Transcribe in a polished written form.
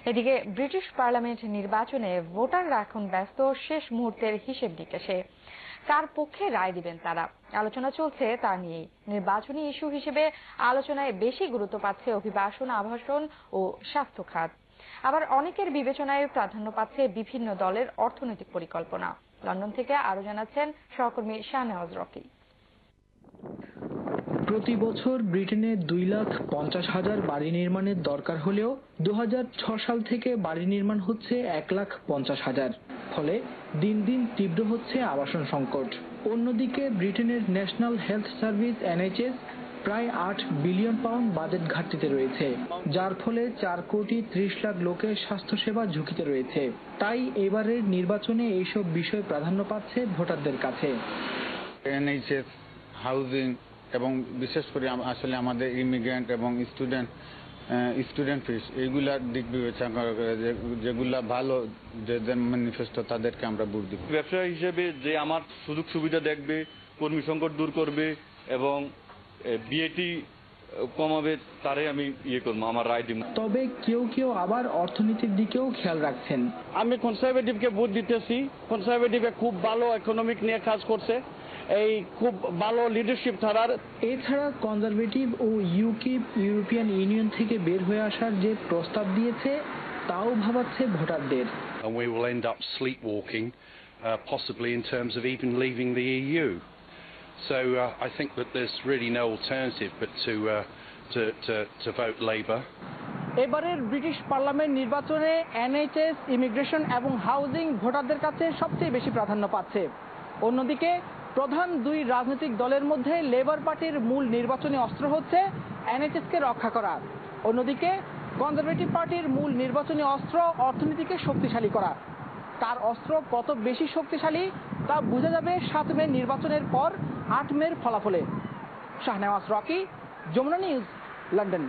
এদিকে British parliament নির্বাচনে ভোটাররা এখন ব্যস্ত শেষ মুহূর্তের হিসেব নিকেশে। কার পক্ষে রায় দিবেন তারা, আলোচনা চলছে তা নিয়েই। নির্বাচনী ইস্যু হিসেবে আলোচনায় বেশি গুরুত্ব পাচ্ছে অভিবাসন, আবাসন ও স্বাস্থ্য খাত। আবার অনেকের বিবেচনায় প্রাধান্য পাচ্ছে বিভিন্ন দলের অর্থনৈতিক পরিকল্পনা। লন্ডন থেকে আরো জানাচ্ছেন সহকর্মী শাহনেওয়াজ রকি। প্রতি বছর ব্রিটেনে 2,50,000 বাড়ি নির্মাণের দরকার হলেও 2006 সাল থেকে বাড়ি নির্মাণ হচ্ছে 1,50,000। ফলে দিন দিন তীব্র হচ্ছে আবাসন সংকট। অন্যদিকে ব্রিটেনের ন্যাশনাল হেলথ সার্ভিস NHS প্রায় 8 বিলিয়ন পাউন্ড বাজেট ঘাটতিতে রয়েছে, যার ফলে 4 কোটি 30 লাখ লোকের স্বাস্থ্যসেবা ঝুঁকিতে রয়েছে। তাই এবারের নির্বাচনে এইসব বিষয় প্রাধান্য পাচ্ছে ভোটারদের কাছে। NHS, হাউজিং এবং বিশেষ করে আসলে আমাদের ইমিগ্রেন্ট এবং স্টুডেন্ট ফিস, এইগুলার দিক বিবেচনা করে যেগুলা ভালো, যাদের ম্যানিফেস্টো তাদেরকে আমরা ভোট দিব। ব্যবসায়ী হিসেবে যে আমার সুযোগ সুবিধা দেখবে, কর্মী সংকট দূর করবে এবং বিএটি কমাবে, তারে আমি করবো, আমার রায় দিব। তবে কেউ কেউ আবার অর্থনীতির দিকেও খেয়াল রাখছেন। আমি কনজারভেটিভকে ভোট দিতেছি। কনজারভেটিভে খুব ভালো ইকোনমিক নিয়ে কাজ করছে, এই খুব ভালো লিডারশিপ ধারার। এছাড়া কনজারভেটিভ ও ইউকিপ ইউরোপিয়ান ইউনিয়ন থেকে বের হয়ে আসার যে প্রস্তাব দিয়েছে তাও ভাবাচ্ছে ভোটারদের। And we will end up sleepwalking, possibly in terms of even leaving the EU. So I think that there's really no alternative but to vote Labour. এবারের ব্রিটিশ পার্লামেন্ট নির্বাচনে NHS, ইমিগ্রেশন এবং হাউজিং ভোটারদের কাছে সবচেয়ে বেশি প্রাধান্য পাচ্ছে। অন্যদিকে প্রধান দুই রাজনৈতিক দলের মধ্যে লেবার পার্টির মূল নির্বাচনী অস্ত্র হচ্ছে NHS-কে রক্ষা করা। অন্যদিকে কনজারভেটিভ পার্টির মূল নির্বাচনী অস্ত্র অর্থনীতিকে শক্তিশালী করা। কার অস্ত্র কত বেশি শক্তিশালী তা বোঝা যাবে 7 মে নির্বাচনের পর 8 মের ফলাফলে। Shahnewaz Rocky, Jamuna news, London.